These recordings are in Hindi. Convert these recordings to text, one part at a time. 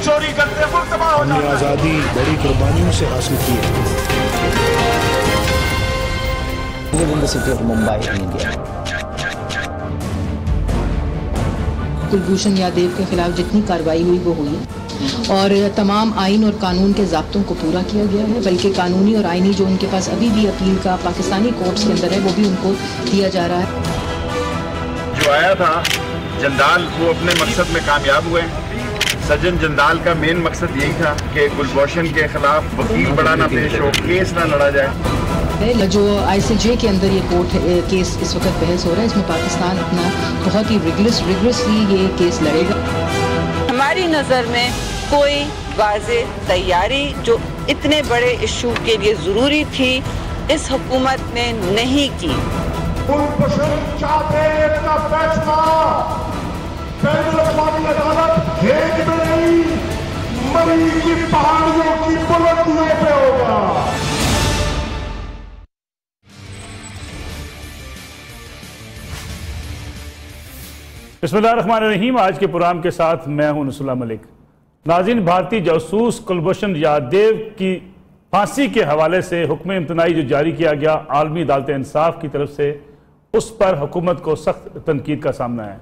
चोरी करते हैं, मुल्क तबाह हो जाता है। हमने आज़ादी बड़ी कुर्बानियों से हासिल की है। in the city of Mumbai in India. Kulbhushan Yadav के खिलाफ जितनी कार्रवाई हुई वो हुई और तमाम आइन और कानून के ज़ाब्तों को पूरा किया गया है, बल्कि कानूनी और आइनी जो उनके पास अभी भी अपील का पाकिस्तानी कोर्ट्स के अंदर है वो भी उनको दिया जा रहा है। जो आया था जंदाल वो अपने मकसद में कामयाब हुए। सज्जन जंदाल का मेन मकसद यही था कि कुलभूषण के खिलाफ वकील बड़ा ना पेश हो, केस ना लड़ा जाए। जो ICJ के अंदर ये कोर्ट केस इस वक्त बहस हो रहा है, इसमें पाकिस्तान अपना बहुत ही रिगरसली ये केस लड़ेगा। हमारी नज़र में कोई वाज़े तैयारी जो इतने बड़े इशू के लिए ज़रूरी थी इस हुकूमत ने नहीं की। कुलभूषण यादव का फैसला बैनुल-अक़वामी अदालत हेग में नहीं, मरी की पहाड़ियों की बुलंदियों पे होगा। बिस्मिल्लाहिर्रहमानिर्रहीम। आज के प्रोग्राम के साथ मैं हूं नसरुल्लाह मलिक। नाज़रीन, भारतीय जासूस कुलभूषण यादव की फांसी के हवाले से हुक्म इम्तनाई जो जारी किया गया आलमी अदालत इंसाफ की तरफ से, उस पर हुकूमत को सख्त तनकीद का सामना है।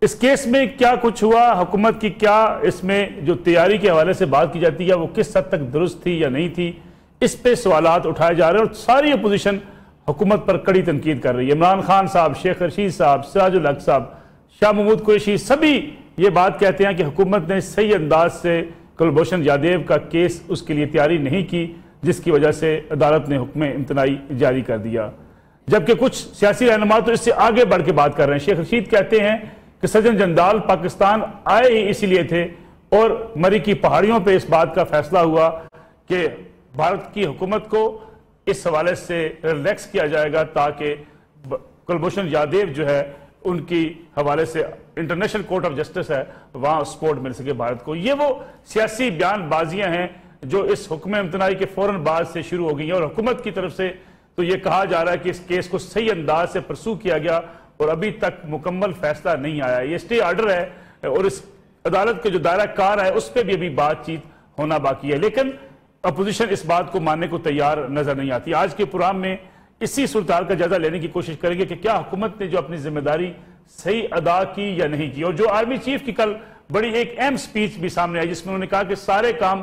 इस केस में क्या कुछ हुआ, हुकूमत की क्या इसमें जो तैयारी के हवाले से बात की जाती है वो किस हद तक दुरुस्त थी या नहीं थी, इस पर सवालात उठाए जा रहे हैं और सारी अपोजिशन हुकूमत पर कड़ी तनकीद कर रही है। इमरान खान साहब, शेख रशीद साहब, सिराजुल हक साहब, शाह महमूद कुरैशी, सभी ये बात कहते हैं कि हुकूमत ने सही अंदाज से कुलभूषण यादव का केस उसके लिए तैयारी नहीं की, जिसकी वजह से अदालत ने हुक्म इम्तनाई जारी कर दिया। जबकि कुछ सियासी रहनुमा तो इससे आगे बढ़ के बात कर रहे हैं। शेख रशीद कहते हैं कि सज्जन जंदाल पाकिस्तान आए ही इसीलिए थे और मरी की पहाड़ियों पर इस बात का फैसला हुआ कि भारत की हुकूमत को इस हवाले से रिलैक्स किया जाएगा ताकि कुलभूषण यादव जो है उनकी हवाले से इंटरनेशनल कोर्ट ऑफ जस्टिस है वहां सपोर्ट मिल सके भारत को। ये वो सियासी बयानबाजियां हैं जो इस हुक्म इम्तनाई के फौरन बाद से शुरू हो गई हैं और हुकूमत की तरफ से तो ये कहा जा रहा है कि इस केस को सही अंदाज से परसू किया गया और अभी तक मुकम्मल फैसला नहीं आया। ये स्टे ऑर्डर है और इस अदालत का जो दायरा कार है उस पर भी अभी बातचीत होना बाकी है, लेकिन अपोजिशन इस बात को मानने को तैयार नजर नहीं आती। आज के प्रोग्राम में इसी सूरत का जायजा लेने की कोशिश करेंगे कि क्या हुकूमत ने जो अपनी जिम्मेदारी सही अदा की या नहीं की। और जो आर्मी चीफ की कल बड़ी एक अहम स्पीच भी सामने आई जिसमें उन्होंने कहा कि सारे काम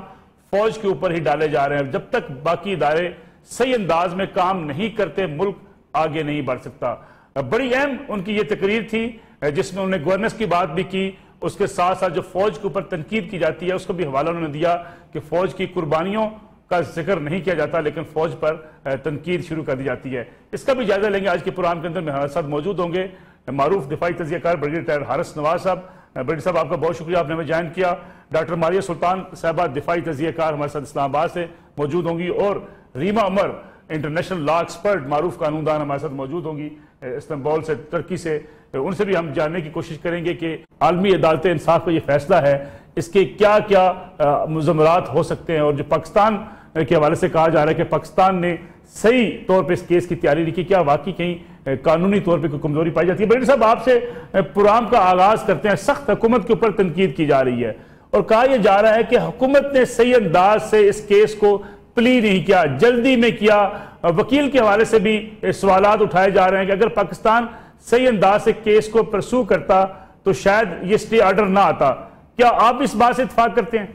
फौज के ऊपर ही डाले जा रहे हैं, जब तक बाकी इदारे सही अंदाज में काम नहीं करते मुल्क आगे नहीं बढ़ सकता। बड़ी अहम उनकी ये तकरीर थी जिसमें उन्होंने गवर्नेंस की बात भी की, उसके साथ साथ जो फौज के ऊपर तनकीद की जाती है उसको भी हवाला उन्होंने दिया कि फौज की कुर्बानियों का जिक्र नहीं किया जाता लेकिन फौज पर तनकीद शुरू कर दी जाती है। इसका भी जायजा लेंगे आज के प्रोग्राम के अंदर। मेरे साथ मौजूद होंगे मारूफ दिफाई तजियाकार ब्रिगेडियर हारिस नवाज साहब। ब्रिगेडियर साहब, आपका बहुत शुक्रिया, आपने हमें ज्वाइन किया। डॉक्टर मारिया सुल्तान साहबा दिफाई तजियाकार हमारे साथ इस्लामाबाद से मौजूद होंगी और Reema Omer international law expert मारूफ कानूनदान हमारे साथ मौजूद होंगी इस्तांबुल से, तुर्की से। उनसे भी हम जानने की कोशिश करेंगे कि आलमी अदालत इंसाफ का ये फैसला है इसके क्या क्या मुज़म्मरात हो सकते हैं और जो पाकिस्तान के हवाले से कहा जा रहा है कि पाकिस्तान ने सही तौर पे इस केस की तैयारी नहीं की, क्या वाकई कहीं कानूनी तौर पे कोई कमजोरी पाई जाती है। ब्रिगेडियर साहब, आपसे प्रोग्राम का आगाज करते हैं। सख्त हुकूमत के ऊपर तनकीद की जा रही है और कहा यह जा रहा है कि हुकूमत ने सही अंदाज से इस केस को प्ली नहीं किया, जल्दी में किया। वकील के हवाले से भी सवालात उठाए जा रहे हैं कि अगर पाकिस्तान सही अंदाज से केस को परसू करता तो शायद ये स्टे ऑर्डर ना आता। क्या आप इस बात से इत्तेफाक करते हैं?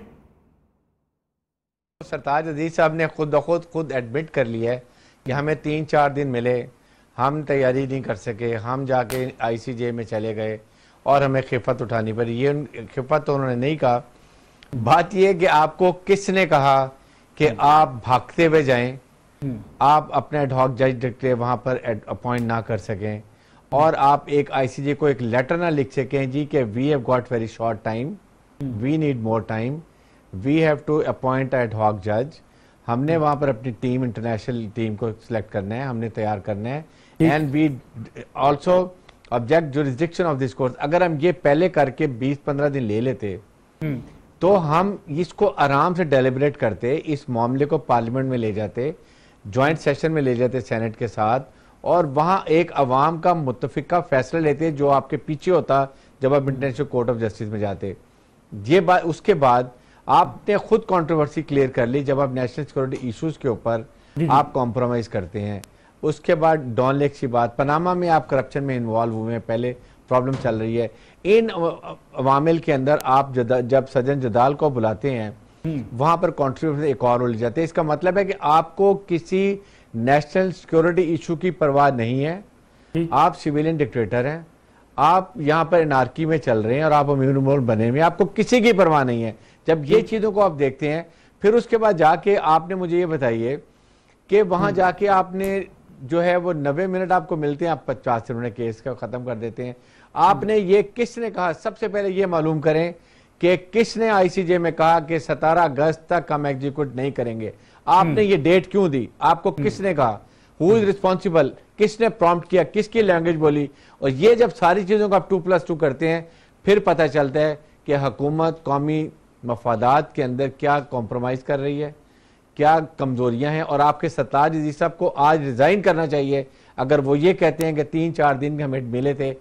सरताज अजीज साहब ने खुद एडमिट कर लिया है कि हमें 3-4 दिन मिले, हम तैयारी नहीं कर सके, हम जाके ICJ में चले गए और हमें खिफत उठानी पड़ी। ये खिफत तो उन्होंने नहीं कहा। बात यह कि आपको किसने कहा कि आप भागते हुए जाएं, आप अपने एडहॉक जज डिक्टेयर वहाँ पर अपॉइंट ना कर सकें और आप एक ICJ को एक लेटर ना लिख सकें जी कि we have got very short time, we need more time, we have to appoint ad hoc जज। हमने वहाँ पर अपनी टीम, इंटरनेशनल टीम को सिलेक्ट करना है, हमने तैयार करना है and we also object jurisdiction of this court. अगर हम ये पहले करके 20-15 दिन ले लेते तो हम इसको आराम से डेलिब्रेट करते, इस मामले को पार्लियामेंट में ले जाते, जॉइंट सेशन में ले जाते सेनेट के साथ और वहाँ एक अवाम का मुत्तफिका फैसला लेते जो आपके पीछे होता जब आप इंटरनेशनल कोर्ट ऑफ जस्टिस में जाते। ये बात उसके बाद आपने खुद कंट्रोवर्सी क्लियर कर ली जब आप नेशनल सिक्योरिटी इश्यूज के ऊपर आप कॉम्प्रोमाइज करते हैं। उसके बाद डॉन लेक्स की बात, पनामा में आप करप्शन में इन्वॉल्व हुए हैं, पहले प्रॉब्लम चल रही है। इन अवामिल के अंदर आप जब सजन जदाल को बुलाते हैं वहां पर कॉन्ट्रीब्यूशन एक और उलझ जाते हैं। इसका मतलब है कि आपको किसी नेशनल सिक्योरिटी इशू की परवाह नहीं है, आप सिविलियन डिक्टेटर हैं, आप यहाँ पर एनार्की में चल रहे हैं और आप अमीर उमर बने हुए, आपको किसी की परवाह नहीं है। जब ये चीजों को आप देखते हैं, फिर उसके बाद जाके आपने मुझे ये बताइए कि वहां जाके आपने जो है वो 90 मिनट आपको मिलते हैं, आप 50 मिनट केस का खत्म कर देते हैं। आपने ये किसने कहा, सबसे पहले ये मालूम करें कि किसने आईसीजे में कहा कि 17 अगस्त तक हम एग्जीक्यूट नहीं करेंगे। आपने ये डेट क्यों दी, आपको किसने कहा, हु इज रिस्पॉन्सिबल, किसने प्रॉम्प्ट किया, किसकी लैंग्वेज बोली। और ये जब सारी चीजों को आप 2+2 करते हैं, फिर पता चलता है कि हुकूमत कौमी मफादात के अंदर क्या कॉम्प्रोमाइज कर रही है, क्या कमजोरियां हैं। और आपके सरताज अजीज साहब को आज रिजाइन करना चाहिए अगर वो ये कहते हैं कि 3-4 दिन हमें मिले थे।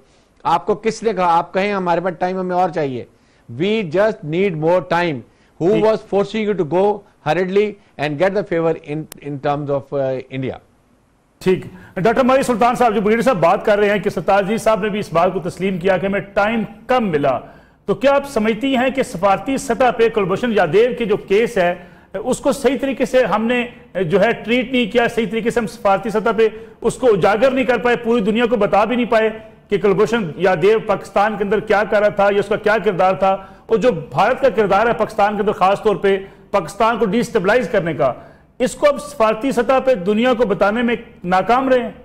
आपको किसने कहा, आप कहें हमारे पास टाइम हमें और चाहिए, we just need more time. Who was forcing you to go hurriedly and get the favour in terms of India. ठीक, डॉक्टर मरी सुल्तान साहब, जो ब्रिगेडियर साहब बात कर रहे हैं कि सरताज अजीज साहब ने भी इस बात को तस्लीम किया कि हमें टाइम कम मिला, तो क्या आप समझती हैं कि सफारती सतह पे कुलभूषण यादव के जो केस है उसको सही तरीके से हमने जो है ट्रीट नहीं किया, सही तरीके से हम सफारती सतह पे उसको उजागर नहीं कर पाए, पूरी दुनिया को बता भी नहीं पाए कि कुलभूषण यादव पाकिस्तान के अंदर क्या कर रहा था या उसका क्या किरदार था, और जो भारत का किरदार है पाकिस्तान के अंदर खासतौर पे पाकिस्तान को डिस्टेबलाइज करने का, इसको अब सफारती सतह पे दुनिया को बताने में नाकाम रहे हैं।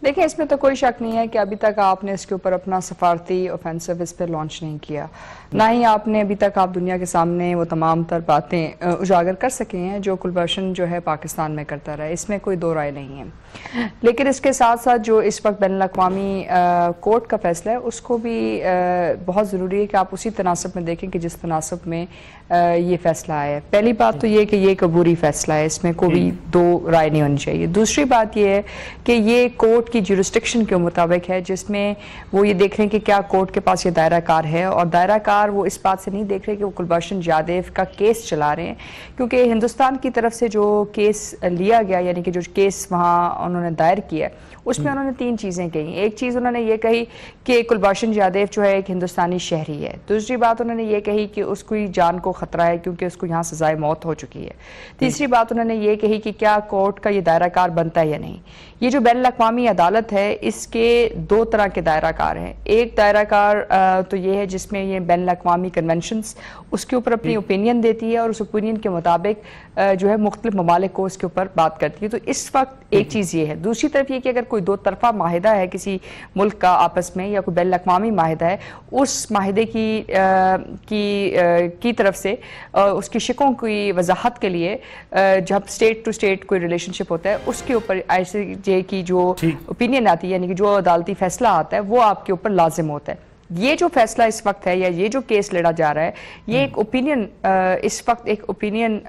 देखिए, इसमें तो कोई शक नहीं है कि अभी तक आपने इसके ऊपर अपना सफारती ऑफेंसिव इस पर लॉन्च नहीं किया, ना ही आपने अभी तक आप दुनिया के सामने वो तमाम तर बातें उजागर कर सके हैं जो कुलभूषण जो है पाकिस्तान में करता रहा है, इसमें कोई दो राय नहीं है। लेकिन इसके साथ साथ जो इस वक्त बैनुल-अक़वामी कोर्ट का फैसला है उसको भी बहुत ज़रूरी है कि आप उसी तनासब में देखें कि जिस तनासब में ये फैसला आया है। पहली बात तो ये कि ये एक अबूरी फैसला है, इसमें कोई दो राय नहीं होनी चाहिए। दूसरी बात ये है कि ये कोर्ट की जुरिस्डिक्शन के मुताबिक है, जिसमें वो ये देख रहे हैं कि क्या कोर्ट के पास ये दायरा कार है, और दायरा कार वो इस बात से नहीं देख रहे कि वो कुलभूषण यादव का केस चला रहे हैं, क्योंकि हिंदुस्तान की तरफ से जो केस लिया गया, यानी कि जो केस वहाँ उन्होंने दायर किया, उसमें उन्होंने 3 चीज़ें कही। एक चीज़ उन्होंने ये कही कि कुलभूषण यादव जो है एक हिंदुस्तानी शहरी है। दूसरी बात उन्होंने ये कही कि उसको जान को खतरा है क्योंकि उसको यहाँ सजाए मौत हो चुकी है। तीसरी बात उन्होंने ये कही कि क्या कोर्ट का ये दायरा कार बनता है या नहीं। ये जो बैनुल-अक़वामी अदालत है इसके 2 तरह के दायरा कार हैं। एक दायरा कार तो ये है जिसमें ये बैनुल-अक़वामी कन्वेंशंस उसके ऊपर अपनी ओपिनियन देती है और उस ओपिनियन के मुताबिक जो है मुख्तलिफ ममालिक को इसके ऊपर बात करती है। तो इस वक्त एक चीज़ ये है। दूसरी तरफ ये कि अगर कोई 2 तरफा माहिदा है किसी मुल्क का आपस में, या कोई बैनुल-अक़वामी माहिदा है, उस माहिदे की तरफ से उसकी शिकों की वजाहत के लिए जब स्टेट टू स्टेट कोई रिलेशनशिप होता है उसके ऊपर ICJ की जो ओपिनियन आती है, यानी कि जो अदालती फैसला आता है वो आपके ऊपर लाजिम होता है। ये जो फैसला इस वक्त है या ये जो केस लड़ा जा रहा है, ये एक ओपिनियन इस वक्त एक ओपिनियन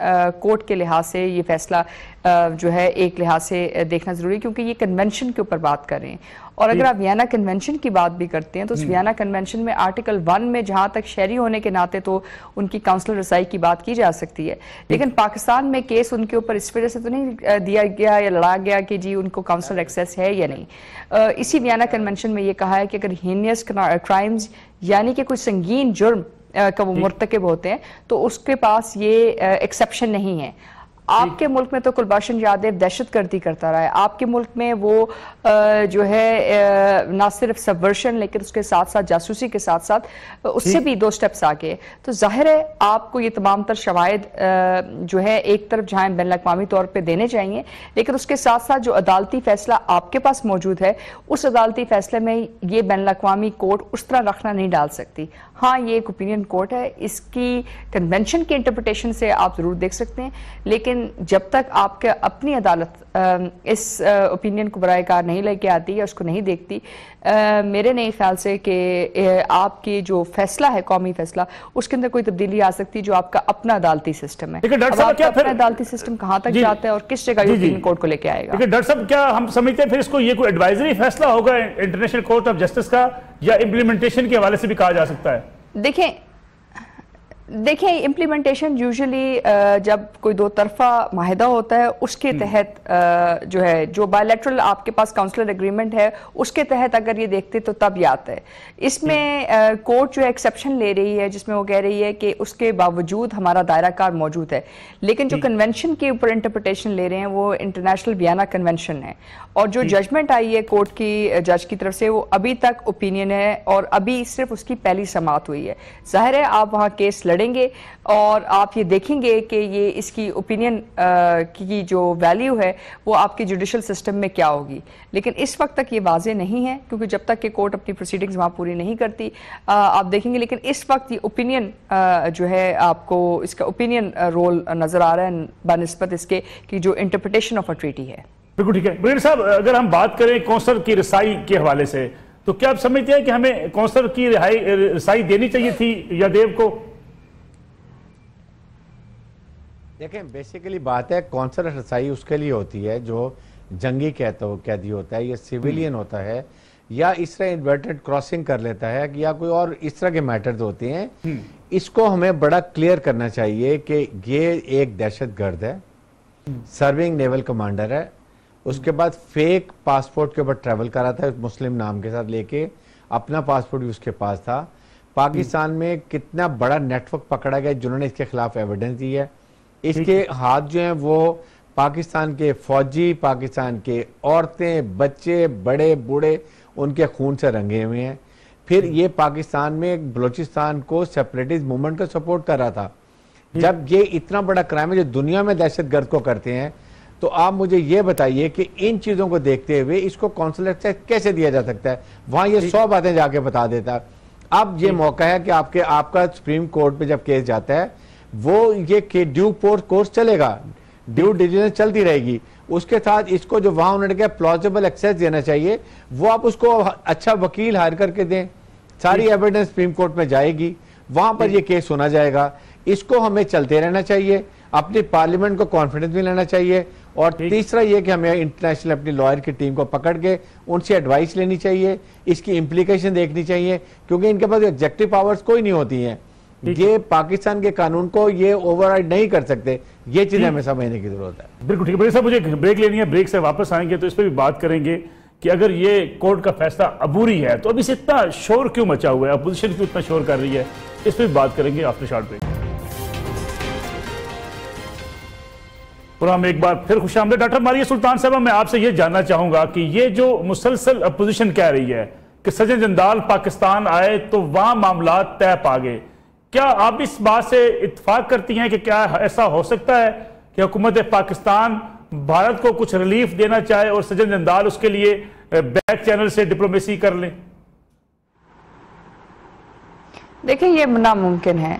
कोर्ट के लिहाज से ये फैसला जो है एक लिहाज से देखना जरूरी है, क्योंकि ये कन्वेंशन के ऊपर बात कर रहे हैं। और अगर आप वियना कन्वेंशन की बात भी करते हैं तो उस वियना कन्वेंशन में आर्टिकल 1 में जहां तक शहरी होने के नाते तो उनकी काउंसलर रसाई की बात की जा सकती है, लेकिन पाकिस्तान में केस उनके ऊपर इस वजह से तो नहीं दिया गया या लड़ा गया कि जी उनको काउंसलर एक्सेस है या नहीं। इसी वियना कन्वेंशन में ये कहा है कि अगर हीनियस क्राइम्स यानी कि कोई संगीन जुर्म का वो मुर्तकिब होते हैं तो उसके पास ये एक्सेप्शन नहीं है। आपके मुल्क में तो कुलभूषण यादव दहशतगर्दी करता रहा है, आपके मुल्क में वो जो है ना सिर्फ सबवर्शन लेकिन उसके साथ साथ जासूसी के साथ साथ उससे भी 2 स्टेप्स आगे। तो जाहिर है आपको ये तमाम तर शवाहिद जो है एक तरफ जहाँ बैनुल-अक़वामी तौर पे देने चाहिए, लेकिन उसके साथ साथ जो अदालती फैसला आपके पास मौजूद है उस अदालती फैसले में ये बैनुल-अक़वामी कोर्ट उस तरह रखना नहीं डाल सकती। हाँ, ये एक ओपिनियन कोर्ट है, इसकी कन्वेंशन की इंटरप्रिटेशन से आप जरूर देख सकते हैं, लेकिन जब तक आपके अपनी अदालत इस ओपिनियन को बराए कार नहीं लेके आती या उसको नहीं देखती, मेरे नहीं ख्याल से कि आपकी जो फैसला है कौमी फैसला उसके अंदर कोई तब्दीली आ सकती जो आपका अपना अदालती सिस्टम है। अब आपका अपना अदालती सिस्टम कहाँ तक जाता है और किस जगह ओपिनियन कोर्ट को लेके आएगा। डॉक्टर साहब, क्या हम समझते हैं फिर इसको ये कोई एडवाइजरी फैसला होगा इंटरनेशनल कोर्ट ऑफ जस्टिस का, या इम्प्लीमेंटेशन के हवाले से भी कहा जा सकता है? देखें, देखिए, इम्प्लीमेंटेशन यूजुअली जब कोई दो तरफा माहिदा होता है उसके तहत जो है, जो बायलैटरल आपके पास काउंसलर एग्रीमेंट है उसके तहत अगर ये देखते तो तब ये आता है। इसमें कोर्ट जो एक्सेप्शन ले रही है जिसमें वो कह रही है कि उसके बावजूद हमारा दायरा कार मौजूद है, लेकिन जो कन्वेंशन के ऊपर इंटरप्रिटेशन ले रहे हैं वो इंटरनेशनल वियना कन्वेंशन है, और जो जजमेंट आई है कोर्ट की जज की तरफ से वो अभी तक ओपिनियन है और अभी सिर्फ उसकी पहली समाअत हुई है। जाहिर है आप वहाँ केस लड़ेंगे और आप ये देखेंगे कि ये इसकी ओपिनियन की जो वैल्यू है वो आपके जुडिशल सिस्टम में क्या होगी, लेकिन इस वक्त तक ये वाजे नहीं है क्योंकि जब तक कि कोर्ट अपनी प्रोसीडिंग्स वहाँ पूरी नहीं करती आप देखेंगे। लेकिन इस वक्त ये ओपिनियन जो है आपको इसका ओपिनियन रोल नज़र आ रहा है बनिस्बत इसके कि जो इंटरप्रिटेशन ऑफ अ ट्रीटी है। बिल्कुल ठीक है। ब्रिगेडियर साहब, अगर हम बात करें कौंसलर की रिसाई के हवाले से, तो क्या आप समझते हैं कि हमें कौंसलर की रिसाई देनी चाहिए थी यादेव को? देखें, बेसिकली बात है कौंसलर रिसाई उसके लिए होती है जो जंगी कैदी होता है, या सिविलियन होता है, या इस तरह इन्वर्टेड क्रॉसिंग कर लेता है, या कोई और इस तरह के मैटर्स होते हैं। इसको हमें बड़ा क्लियर करना चाहिए कि ये एक दहशतगर्द है, सर्विंग नेवल कमांडर है, उसके बाद फेक पासपोर्ट के ऊपर ट्रैवल करा था मुस्लिम नाम के साथ लेके, अपना पासपोर्ट भी उसके पास था। पाकिस्तान में कितना बड़ा नेटवर्क पकड़ा गया जिन्होंने इसके खिलाफ एविडेंस दी है। इसके हाथ जो हैं वो पाकिस्तान के फौजी, पाकिस्तान के औरतें, बच्चे, बड़े बूढ़े उनके खून से रंगे हुए हैं। फिर ये पाकिस्तान में बलोचिस्तान को सेपरेटिस्ट मूवमेंट को सपोर्ट कर रहा था। जब ये इतना बड़ा क्राइम है जो दुनिया में दहशतगर्द को करते हैं, तो आप मुझे ये बताइए कि इन चीज़ों को देखते हुए इसको कौंसलर से कैसे दिया जा सकता है? वहाँ ये 100 बातें जाके बता देता। अब ये मौका है कि आपका सुप्रीम कोर्ट में जब केस जाता है वो ये ड्यू कोर्स चलेगा, ड्यू डिलिजेंस चलती रहेगी, उसके साथ इसको जो वहाँ उन्होंने कहा प्लॉजिबल एक्सेस देना चाहिए वो आप उसको अच्छा वकील हायर करके दें, सारी एविडेंस सुप्रीम कोर्ट में जाएगी, वहाँ पर ये केस सुना जाएगा। इसको हमें चलते रहना चाहिए, अपनी पार्लियामेंट को कॉन्फिडेंस में लेना चाहिए, और तीसरा ये कि हमें इंटरनेशनल अपनी लॉयर की टीम को पकड़ के उनसे एडवाइस लेनी चाहिए, इसकी इम्प्लीकेशन देखनी चाहिए, क्योंकि इनके पास एग्जेक्टिव पावर्स कोई नहीं होती हैं। ये पाकिस्तान के कानून को ये ओवरराइड नहीं कर सकते, ये चीजें हमें समझने की जरूरत है। बिल्कुल ठीक है। साहब, मुझे ब्रेक लेनी है, ब्रेक से वापस आएंगे तो इस पर भी बात करेंगे कि अगर ये कोर्ट का फैसला अबूरी है तो अभी से इतना शोर क्यों मचा हुआ है, अपोजिशन क्यों इतना शोर कर रही है, इस पर भी बात करेंगे आफ्टर शॉर्ट ब्रेक। प्रोग्राम एक बार फिर खुशामदीद। डॉक्टर मारिया सुल्तान साहब, मैं आपसे ये जानना चाहूंगा कि ये जो मुसलसल अपोजिशन कह रही है कि सजन जंदाल पाकिस्तान आए तो वहां मामला तय पा गए, क्या आप इस बात से इत्तेफाक करती हैं कि क्या ऐसा हो सकता है कि हुकूमत पाकिस्तान भारत को कुछ रिलीफ देना चाहे और सजन जंदाल उसके लिए बैक चैनल से डिप्लोमेसी कर लें? देखिए, ये नामुमकिन है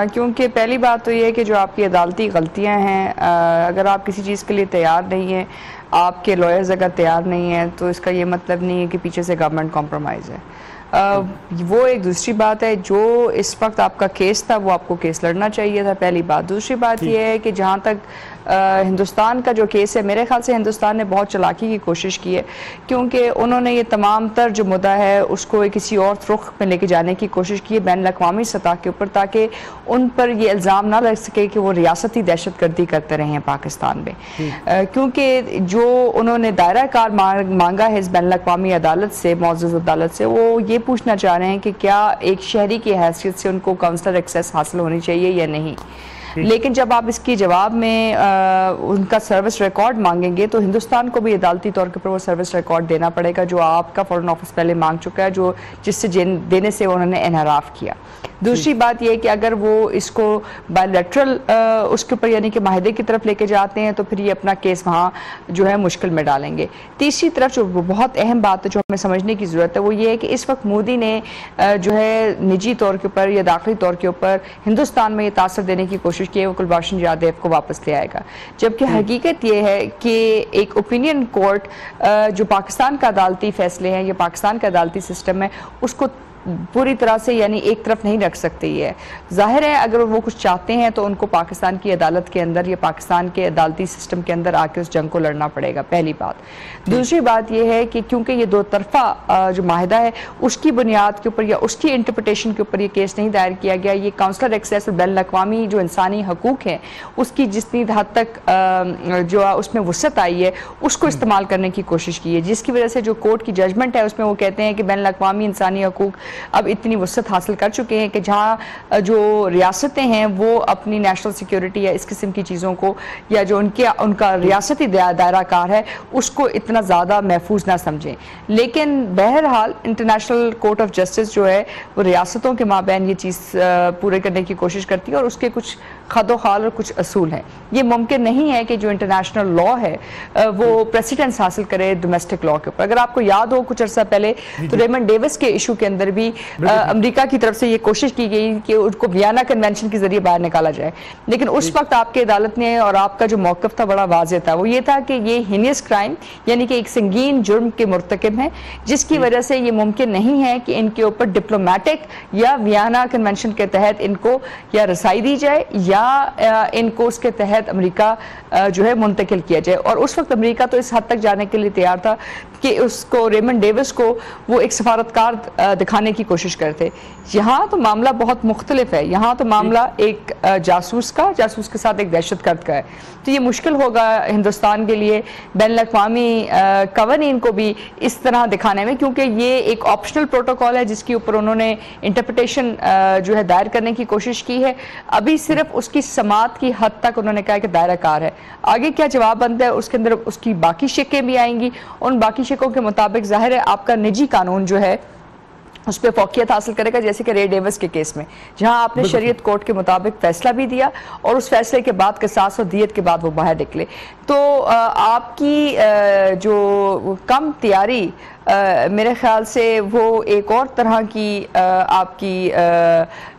क्योंकि पहली बात तो ये है कि जो आपकी अदालती गलतियां हैं, अगर आप किसी चीज़ के लिए तैयार नहीं हैं, आपके लॉयर्स अगर तैयार नहीं हैं, तो इसका ये मतलब नहीं है कि पीछे से गवर्नमेंट कॉम्प्रोमाइज़ है। वो एक दूसरी बात है। जो इस वक्त आपका केस था वो आपको केस लड़ना चाहिए था, पहली बात। दूसरी बात ये है कि जहाँ तक हिंदुस्तान का जो केस है, मेरे ख्याल से हिंदुस्तान ने बहुत चालाकी की कोशिश की है, क्योंकि उन्होंने ये तमाम तर जो मुद्दा है उसको किसी और रुख में लेके जाने की कोशिश की है बैनुल-अक़वामी सतह के ऊपर, ताकि उन पर ये इल्ज़ाम ना लग सके कि वो रियासती दहशतगर्दी करते रहे हैं पाकिस्तान में। क्योंकि जो उन्होंने दायरा कार मांगा है इस बैनुल-अक़वामी अदालत से, मौजूद अदालत से, वो ये पूछना चाह रहे हैं कि क्या एक शहरी की हैसियत से उनको काउंसलर एक्सेस हासिल होनी चाहिए या नहीं। लेकिन जब आप इसके जवाब में उनका सर्विस रिकॉर्ड मांगेंगे तो हिंदुस्तान को भी अदालती तौर के ऊपर वो सर्विस रिकॉर्ड देना पड़ेगा जो आपका फॉरेन ऑफिस पहले मांग चुका है, जो जिससे देने से उन्होंने इनहराफ किया। दूसरी बात यह कि अगर वो इसको बायलैटरल उसके ऊपर यानी कि माहिदे की तरफ लेके जाते हैं तो फिर ये अपना केस वहाँ जो है मुश्किल में डालेंगे। तीसरी तरफ जो बहुत अहम बात है जो हमें समझने की ज़रूरत है वो ये है कि इस वक्त मोदी ने जो है निजी तौर के ऊपर या दाखिली तौर के ऊपर हिंदुस्तान में ये तासर देने की कोशिश की है वो कुलभूषण यादव को वापस ले आएगा, जबकि हकीकत ये है कि एक ओपिनियन कोर्ट जो पाकिस्तान का अदालती फैसले हैं या पाकिस्तान का अदालती सिस्टम है उसको पूरी तरह से यानी एक तरफ नहीं रख सकते। ये जाहिर है अगर वो कुछ चाहते हैं तो उनको पाकिस्तान की अदालत के अंदर या पाकिस्तान के अदालती सिस्टम के अंदर आके उस जंग को लड़ना पड़ेगा, पहली बात। दूसरी बात यह है कि क्योंकि ये दो तरफा जो माहिदा है उसकी बुनियाद के ऊपर या उसकी इंटरप्रिटेशन के ऊपर ये केस नहीं दायर किया गया, ये काउंसलर एक्सेस और बैन अवी जो इंसानी हकूक है उसकी जितनी हद तक जो उसमें वसअत आई है उसको इस्तेमाल करने की कोशिश की है, जिसकी वजह से जो कोर्ट की जजमेंट है उसमें वो कहते हैं कि बैन अवी इंसानी हकूक अब इतनी वसअत हासिल कर चुके हैं कि जहाँ जो रियासतें हैं वो अपनी नेशनल सिक्योरिटी या इस किस्म की चीज़ों को या जो उनका रियासती दायरा कार है उसको इतना ज़्यादा महफूज ना समझें। लेकिन बहरहाल इंटरनेशनल कोर्ट ऑफ जस्टिस जो है वो रियासतों के माबैन ये चीज़ पूरे करने की कोशिश करती है और उसके कुछ खदोखाल और कुछ असूल हैं। ये मुमकिन नहीं है कि जो इंटरनेशनल लॉ है वो प्रेसिडेंस हासिल करे डोमेस्टिक लॉ के ऊपर। अगर आपको याद हो कुछ अर्सा पहले तो रेमंड डेविस के इशू के अंदर भी अमेरिका की तरफ से ये कोशिश की गई कि उनको वियना कन्वेंशन के जरिए बाहर निकाला जाए, लेकिन उस वक्त आपकी अदालत ने और आपका जो मौक़िफ़ था बड़ा वाज़ेह था, वो ये था कि ये हीनियस क्राइम यानी कि एक संगीन जुर्म के मुर्तकिब हैं जिसकी वजह से ये मुमकिन नहीं है कि इनके ऊपर डिप्लोमेटिक या वियना कन्वेंशन के तहत इनको या रसाई दी जाए या इनको उसके तहत अमेरिका जो है मुंतकिल किया जाए। और उस वक्त अमेरिका तो इस हद तक जाने के लिए तैयार था कि उसको रेमंड डेविस को वो एक सफारतकार दिखाने की कोशिश करते। यहाँ तो मामला बहुत मुख्तलिफ है, यहाँ तो मामला एक जासूस के साथ एक दहशतगर्द का है, तो ये मुश्किल होगा हिंदुस्तान के लिए बैन अवी कवानीन को भी इस तरह दिखाने में, क्योंकि ये एक ऑप्शनल प्रोटोकॉल है जिसके ऊपर उन्होंने इंटरप्रिटेशन जो है दायर करने की कोशिश की है। अभी सिर्फ उसकी समात की हद तक उन्होंने कहा कि दायरा कार है, आगे क्या जवाब बनता है उसके अंदर उसकी बाकी शिकें भी आएंगी। उन बाकी शिकों के मुताबिक जाहिर है आपका निजी कानून जो है उस पर फौकियत हासिल करेगा, जैसे कि रे डेविस के केस में जहां आपने शरीयत कोर्ट के मुताबिक फैसला भी दिया और उस फैसले के बाद किसास और दियत के बाद वो बाहर निकले। तो आपकी जो कम तैयारी मेरे ख्याल से वो एक और तरह की आपकी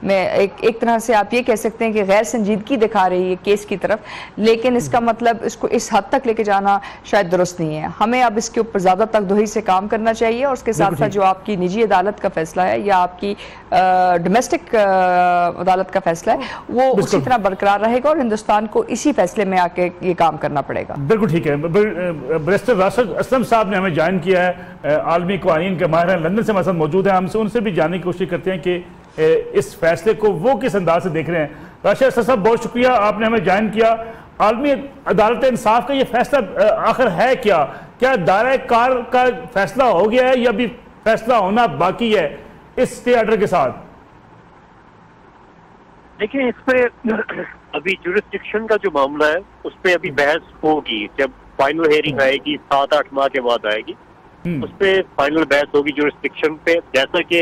मैं एक तरह से आप ये कह सकते हैं कि गैर संजीदगी दिखा रही है केस की तरफ, लेकिन इसका मतलब इसको इस हद तक लेके जाना शायद दुरुस्त नहीं है। हमें अब इसके ऊपर ज़्यादा तकदोही से काम करना चाहिए और उसके साथ साथ जो आपकी निजी अदालत का फैसला है या आपकी डोमेस्टिक अदालत का फैसला है वो उसी तरह बरकरार रहेगा और हिंदुस्तान को इसी फैसले में आके ये काम करना पड़ेगा। बिल्कुल ठीक है। बैरिस्टर राशिद असलम साहब ने हमें ज्वाइन किया है, आलमी क़वानीन के माहिर लंदन से हमारे साथ मौजूद है। हमसे उनसे भी जानने की कोशिश करते हैं कि इस फैसले को वो किस अंदाज से देख रहे हैं। राशिद साहब बहुत शुक्रिया, आपने हमें ज्वाइन किया। आलमी अदालत इंसाफ का ये फैसला आखिर है क्या? क्या दायरा कार का फैसला हो गया है या अभी फैसला होना बाकी है इस स्टे ऑर्डर के साथ? देखिए, इस पे अभी जुरिस्डिक्शन का जो मामला है उस पर अभी बहस होगी, जब फाइनल हेयरिंग आएगी 7-8 माह के बाद आएगी, उस पर फाइनल बहस होगी जुरिस्डिक्शन पे। जैसा कि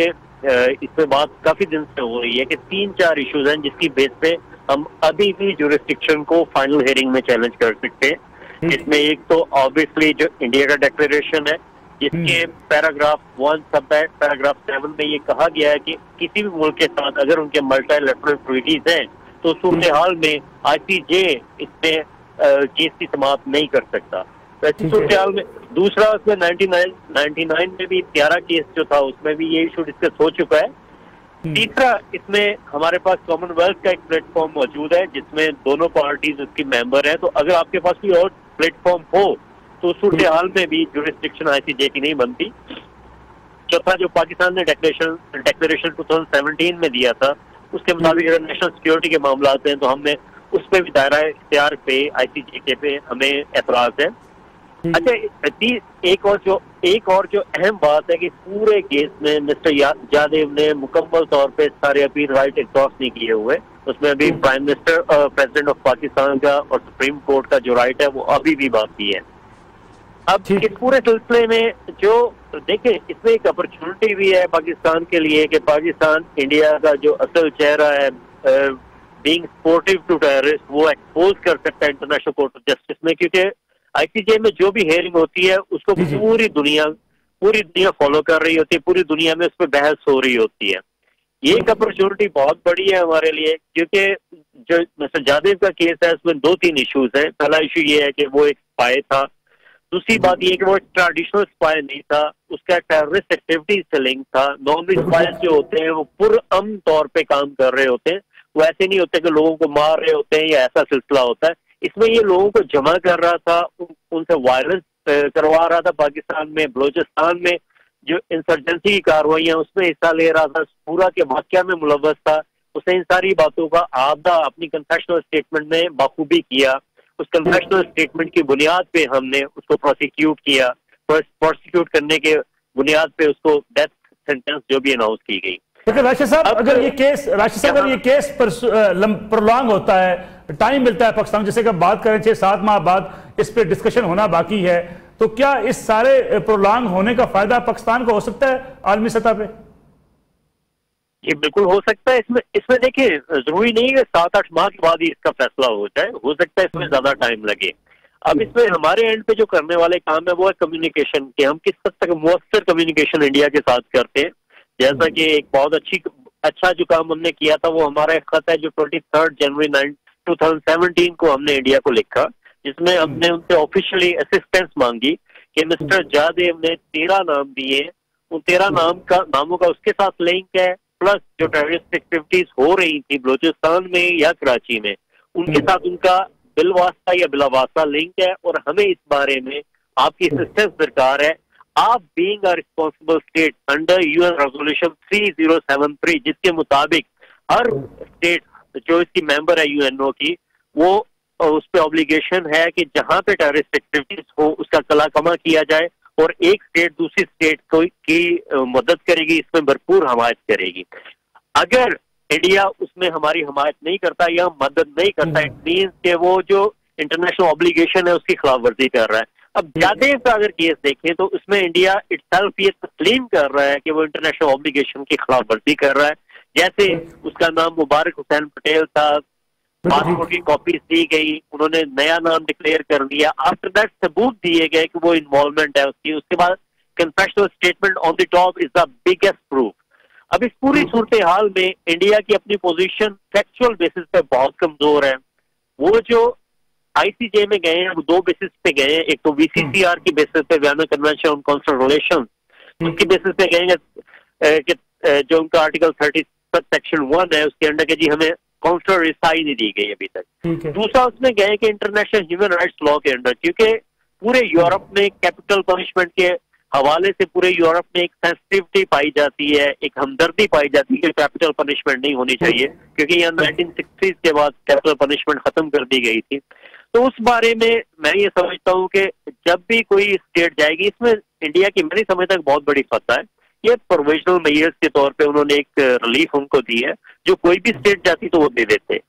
इसमें बात काफी दिन से हो रही है कि 3-4 इश्यूज हैं जिसकी बेस पे हम अभी भी जुरिस्डिक्शन को फाइनल हेयरिंग में चैलेंज कर सकते हैं। इसमें एक तो ऑब्वियसली जो इंडिया का डिक्लेरेशन है जिसके पैराग्राफ 1 सब पैराग्राफ 7 में ये कहा गया है कि किसी भी मुल्क के साथ अगर उनके मल्टीलैटरल ट्रीटीज हैं तो सूरत हाल में ICJ इसमें केस की समाप्त नहीं कर सकता। वैसी सूरत हाल में दूसरा उसमें 99 में भी 11 केस जो था उसमें भी ये इशू डिस्कस हो चुका है। तीसरा, इसमें हमारे पास कॉमनवेल्थ का एक प्लेटफॉर्म मौजूद है जिसमें दोनों पार्टीज उसकी मेंबर हैं, तो अगर आपके पास कोई और प्लेटफॉर्म हो तो सूरत हाल में भी जुरिस्डिक्शन ICJ की नहीं बनती। चौथा, जो पाकिस्तान ने डिक्लेरेशन 2017 में दिया था उसके मुताबिक अगर नेशनल सिक्योरिटी के मामला आते हैं तो हमने उस पर भी दायरा इख्तियार पे ICJ के पे हमें एतराज है। अच्छा, एक और जो अहम बात है कि पूरे केस में मिस्टर यादव ने मुकम्मल तौर पे सारे अपील राइट एग्जॉस्ट नहीं किए हुए। उसमें अभी prime minister president of Pakistan का और सुप्रीम कोर्ट का जो राइट है वो अभी भी बाकी है। अब इस पूरे सिलसिले में जो देखें, इसमें एक अपॉर्चुनिटी भी है पाकिस्तान के लिए कि पाकिस्तान इंडिया का जो असल चेहरा है बीइंग सपोर्टिव टू टेररिस्ट वो एक्सपोज कर सकता है इंटरनेशनल कोर्ट ऑफ जस्टिस में, क्योंकि ICJ में जो भी हेयरिंग होती है उसको पूरी दुनिया फॉलो कर रही होती है, पूरी दुनिया में उस पर बहस हो रही होती है। ये एक अपॉर्चुनिटी बहुत बड़ी है हमारे लिए, क्योंकि जो मिस्टर जादेव का केस है उसमें 2-3 इश्यूज हैं। पहला इशू ये है कि वो एक स्पाई था, दूसरी बात ये कि वो ट्रेडिशनल स्पाई नहीं था, उसका टेररिस्ट एक्टिविटीज से लिंक था। नॉर्मली स्पाइस जो होते हैं वो पुरअमन तौर पे काम कर रहे होते हैं, वो ऐसे नहीं होते कि लोगों को मार रहे होते हैं या ऐसा सिलसिला होता है। इसमें ये लोगों को जमा कर रहा था, उनसे वायलेंस करवा रहा था। पाकिस्तान में बलूचिस्तान में जो इंसर्जेंसी की कार्रवाइयां उसमें हिस्सा ले रहा था, पूरा के वाकया में मुलव्वस था। उसने इन सारी बातों का आधा अपनी कन्फेशनल स्टेटमेंट में बखूबी किया। उस कन्फेशनल स्टेटमेंट की बुनियाद पे हमने उसको प्रोसिक्यूट किया। प्रोसिक्यूट करने के बुनियाद पे उसको डेथ सेंटेंस जो भी अनाउंस की गई। लेकिन राशिद साहब, अगर ये केस प्रोलॉन्ग होता है, टाइम मिलता है पाकिस्तान, जैसे कि बात करें 6-7 माह बाद इस पे डिस्कशन होना बाकी है, तो क्या इस सारे प्रोलॉन्ग होने का फायदा पाकिस्तान को हो सकता है आलमी सतह पे? ये बिल्कुल हो सकता है। इसमें देखिए, जरूरी नहीं है 7-8 माह के बाद ही इसका फैसला हो जाए, हो सकता है इसमें ज्यादा टाइम लगे। अब इसमें हमारे एंड पे जो करने वाले काम है वो है कम्युनिकेशन के। हम किस हद तक मौसर कम्युनिकेशन इंडिया के साथ करते हैं। जैसा कि एक बहुत अच्छा जो काम हमने किया था, वो हमारा एक खत है जो 23 जनवरी 2017 को हमने इंडिया को लिखा, जिसमें हमने उनसे ऑफिशियली असिस्टेंस मांगी कि मिस्टर जयदेव ने 13 नाम दिए, उन 13 नामों का उसके साथ लिंक है, प्लस जो टेररिस्ट एक्टिविटीज हो रही थी बलूचिस्तान में या कराची में, उनके साथ उनका बिलवास्ता या बिलावास्ता लिंक है, और हमें इस बारे में आपकी असिस्टेंस दरकार है। आप being a responsible state under UN resolution 3073, जिसके मुताबिक हर स्टेट जो इसकी मेंबर है यूएनओ की, वो उस पर ऑब्लिगेशन है कि जहां पे टेररिस्ट एक्टिविटीज हो उसका कलाकमा किया जाए, और एक स्टेट दूसरी स्टेट की मदद करेगी, इसमें भरपूर हमायत करेगी। अगर इंडिया उसमें हमारी हमायत नहीं करता या मदद नहीं करता, इट मीन्स कि वो जो इंटरनेशनल ऑब्लिगेशन है उसकी खिलाफ वर्जी कर रहा है। अब जादेव का अगर केस देखें तो उसमें इंडिया इटसेल्फ ये तस्लीम कर रहा है कि वो इंटरनेशनल ऑब्लिगेशन की खिलाफ वर्जी कर रहा है। जैसे उसका नाम मुबारक हुसैन पटेल था, पासपोर्ट की कॉपीज दी गई, उन्होंने नया नाम डिक्लेयर कर दिया, आफ्टर दैट सबूत दिए गए कि वो इन्वॉल्वमेंट है उसकी, उसके बाद confessional statement on the top is the biggest proof. अब इस पूरी सूरत हाल में इंडिया की अपनी पोजीशन फैक्चुअल बेसिस पे बहुत कमजोर है। वो जो आईसीजे में गए हैं वो 2 बेसिस पे गए हैं, एक तो वीसीसीआर की बेसिस पे, Vienna convention on consular relations, उसकी बेसिस पे गए हैं कि जो उनका आर्टिकल 30 सेक्शन 1 है उसके अंडर के जी हमें काउंसलर रिसाई नहीं दी गई अभी तक। दूसरा उसमें गए कि इंटरनेशनल ह्यूमन राइट्स लॉ के अंडर, क्योंकि पूरे यूरोप में कैपिटल पनिशमेंट के हवाले से पूरे यूरोप में एक सेंसिटिविटी पाई जाती है, एक हमदर्दी पाई जाती है कि कैपिटल पनिशमेंट नहीं होनी चाहिए, क्योंकि यहाँ 1960s के बाद कैपिटल पनिशमेंट खत्म कर दी गई थी। तो उस बारे में मैं ये समझता हूँ कि जब भी कोई स्टेट जाएगी, इसमें इंडिया की मेरी समझ तक बहुत बड़ी फतह है। ये प्रोविजनल मेयर्स के तौर पे उन्होंने एक रिलीफ उनको दी है, जो कोई भी स्टेट जाती तो वो दे देते।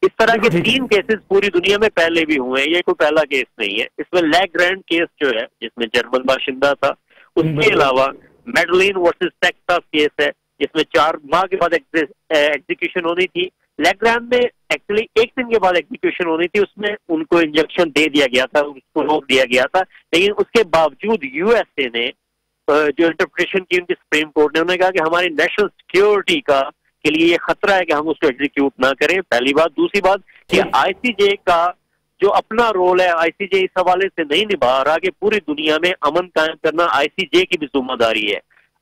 इस तरह के 3 केसेस पूरी दुनिया में पहले भी हुए हैं, ये कोई पहला केस नहीं है। इसमें लैग ग्रैंड केस जो है जिसमें जर्मन बाशिंदा था, उसके अलावा मेडलिन वर्सेस टेक्सास केस है जिसमें 4 माह के बाद एग्जीक्यूशन होनी थी। लैग ग्रैंड में एक्चुअली 1 दिन के बाद एग्जीक्यूशन होनी थी, उसमें उनको इंजेक्शन दे दिया गया था, उसको रोक दिया गया था, लेकिन उसके बावजूद यूएसए ने जो इंटरप्रिटेशन की उनकी सुप्रीम कोर्ट ने, उन्होंने कहा कि हमारी नेशनल सिक्योरिटी के लिए ये खतरा है कि हम उसको एग्जीक्यूट ना करें, पहली बात। दूसरी बात कि आईसीजे का जो अपना रोल है, आईसीजे इस हवाले से नहीं निभा रहा कि पूरी दुनिया में अमन कायम करना आईसीजे की भी जिम्मेदारी है।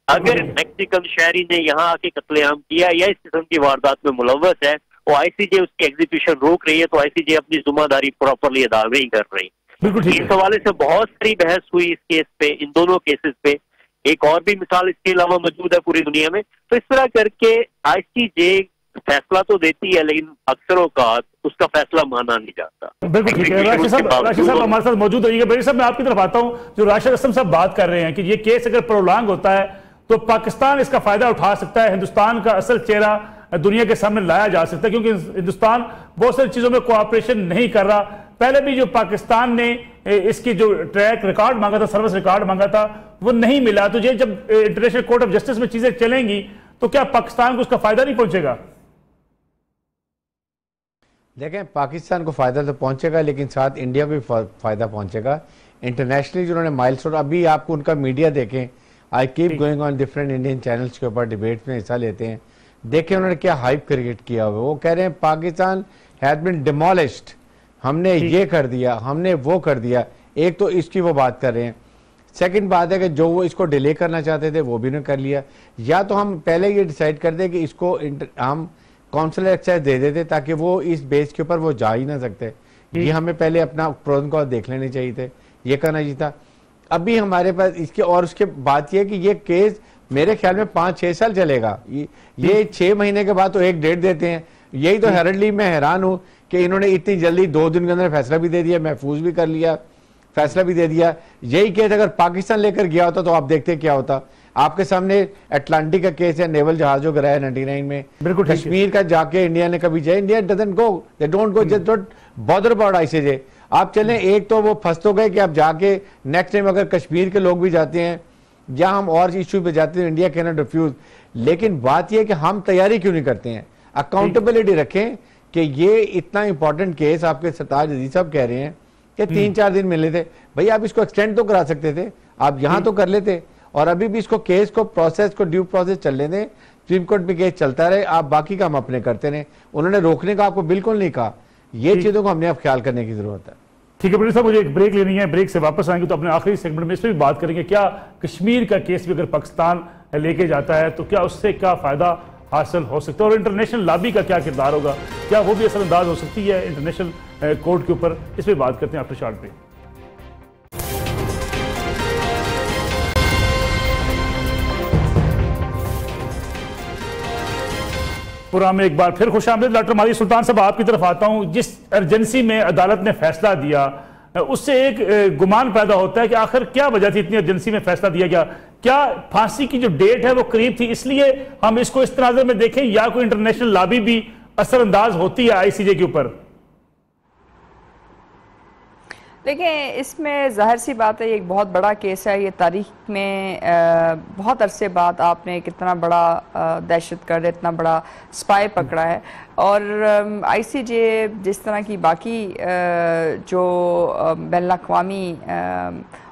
अगर मैक्सिकन शहरी ने यहाँ आके कत्लेआम किया या इस किस्म की वारदात में मुलव्वस है, वो आईसीजे उसकी एग्जीक्यूशन रोक रही है, तो आईसीजे अपनी जिम्मेदारी प्रॉपरली अदा नहीं कर रही। इस हवाले से बहुत सारी बहस हुई इस केस पे, इन दोनों केसेस पे। एक और भी मिसाल इसके अलावा मौजूद है पूरी दुनिया में। तो इस तरह करके आईसीजे फैसला तो देती है, लेकिन अक्सर औकात उसका फैसला माना नहीं जाता। बिल्कुल ठीक है। राशिद साहब हमारे साथ मौजूद होइएगा। बेरी साहब, मैं आपकी तरफ आता हूं। जो राशिद असलम साहब बात कर रहे हैं कि ये केस अगर प्रोलॉन्ग होता है तो पाकिस्तान इसका फायदा उठा सकता है, हिंदुस्तान का असल चेहरा दुनिया के सामने लाया जा सकता है, क्योंकि हिंदुस्तान बहुत सारी चीजों में कोऑपरेशन नहीं कर रहा। पहले भी जो पाकिस्तान ने इसकी जो ट्रैक रिकॉर्ड मांगा था, सर्विस रिकॉर्ड मांगा था, वो नहीं मिला। तो ये जब इंटरनेशनल कोर्ट ऑफ जस्टिस में चीजें चलेंगी तो क्या पाकिस्तान को उसका फायदा नहीं पहुंचेगा? देखें, पाकिस्तान को फायदा तो पहुंचेगा, लेकिन साथ इंडिया को भी फायदा पहुंचेगा। इंटरनेशनली जो उन्होंने माइलस्टोन, अभी आपको उनका मीडिया देखें, I keep going on different Indian channels के ऊपर डिबेट्स में हिस्सा लेते हैं, देखें उन्होंने क्या हाइप क्रिएट किया हुआ। वो कह रहे हैं पाकिस्तान हैज बीन डिमोलिश्ड, हमने ये कर दिया, हमने वो कर दिया। एक तो इसकी वो बात कर रहे हैं, सेकंड बात है कि जो वो इसको डिले करना चाहते थे वो भी उन्होंने कर लिया। या तो हम पहले ये डिसाइड कर दें कि इसको हम काउंसिल एक्सेस दे देते ताकि वो इस बेस के ऊपर वो जा ही ना सकते। ये हमें पहले अपना प्रोन को देख लेने चाहिए थे, ये करना चाहिए था। अभी हमारे पास इसके और उसके बात यह कि ये केस मेरे ख्याल में 5-6 साल चलेगा। ये 6 महीने के बाद तो एक डेट देते हैं। यही तो हेरल्डली मैं हैरान हूँ कि इन्होंने इतनी जल्दी 2 दिन के अंदर फैसला भी दे दिया, महफूज भी कर लिया, फैसला भी दे दिया। यही केस अगर पाकिस्तान लेकर गया होता तो आप देखते क्या होता। आपके सामने अटलांटिक का केस है, नेवल जहाज जो गिराया 99 में, बिल्कुल कश्मीर का जाके इंडिया ने कभी जाए, India doesn't go, they don't go, just don't bother about ICJ. आप चलें, एक तो वो फंस तो गए कि आप जाके नेक्स्ट टाइम अगर कश्मीर के लोग भी जाते हैं या हम और इशू पे जाते हैं, इंडिया कैन नॉट रिफ्यूज। लेकिन बात यह कि हम तैयारी क्यों नहीं करते हैं, अकाउंटेबिलिटी रखें कि ये इतना इंपॉर्टेंट केस आपके सरताज अजीज साहब कह रहे हैं कि 3-4 दिन मिले थे, भाई आप इसको एक्सटेंड तो करा सकते थे, आप यहां तो कर लेते। और अभी भी इसको केस को प्रोसेस को ड्यू प्रोसेस चलने दें, सुप्रीम कोर्ट में केस चलता रहे, आप बाकी काम अपने करते रहे। उन्होंने रोकने का आपको बिल्कुल नहीं कहा। ये चीजों को हमने अब ख्याल करने की जरूरत है। ठीक है पटेल साहब, मुझे एक ब्रेक लेनी है, ब्रेक से वापस आएंगे तो अपने आखिरी सेगमेंट में इस पर भी बात करेंगे। क्या कश्मीर का केस भी अगर पाकिस्तान लेके जाता है तो क्या उससे क्या फायदा हासिल हो सकता है, और इंटरनेशनल लॉबी का क्या किरदार होगा, क्या वो भी असरअंदाज हो सकती है इंटरनेशनल कोर्ट के ऊपर, इस पर बात करते हैं आफ्टर शॉर्ट ब्रेक। प्रोग्राम में एक बार फिर खुशामदीद। डॉक्टर मादी सुल्तान साहब, आपकी तरफ आता हूं। जिस अर्जेंसी में अदालत ने फैसला दिया उससे एक गुमान पैदा होता है कि आखिर क्या वजह थी इतनी अर्जेंसी में फैसला दिया गया। क्या फांसी की जो डेट है वो करीब थी इसलिए हम इसको इस तनाज़ुर में देखें, या कोई इंटरनेशनल लॉबी भी असरअंदाज होती है आईसीजे के ऊपर? देखिए, इसमें ज़ाहिर सी बात है ये एक बहुत बड़ा केस है। ये तारीख में बहुत अरसे बाद आपने कितना बड़ा दहशतगर्द, इतना बड़ा स्पाई पकड़ा है। और आईसीजे जिस तरह की बाकी जो बैनुल-अक़वामी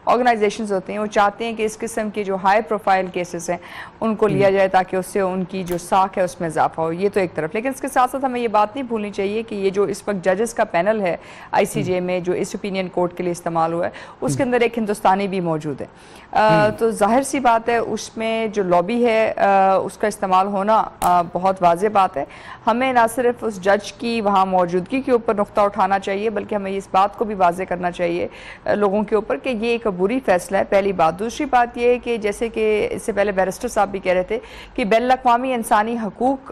ऑर्गेनाइजेशंस होते हैं वो चाहते हैं कि इस किस्म के जो हाई प्रोफाइल केसेस हैं उनको लिया जाए ताकि उससे उनकी जो साख है उसमें इजाफा हो। ये तो एक तरफ, लेकिन इसके साथ साथ हमें ये बात नहीं भूलनी चाहिए कि ये जो इस वक्त जजेस का पैनल है आईसीजे में जो इस ओपिनियन कोर्ट के लिए इस्तेमाल हुआ है उसके अंदर एक हिंदुस्तानी भी मौजूद है। तो जाहिर सी बात है उसमें जो लॉबी है उसका इस्तेमाल होना बहुत वाज़ेह बात है। हमें ना सिर्फ उस जज की वहाँ मौजूदगी के ऊपर नुक्ता उठाना चाहिए बल्कि हमें इस बात को भी वाज़ेह करना चाहिए लोगों के ऊपर कि ये एक बुरी फैसला है, पहली बात। दूसरी बात यह है कि जैसे कि इससे पहले बैरिस्टर साहब भी कह रहे थे कि बैनुल-अक़वामी इंसानी हकूक़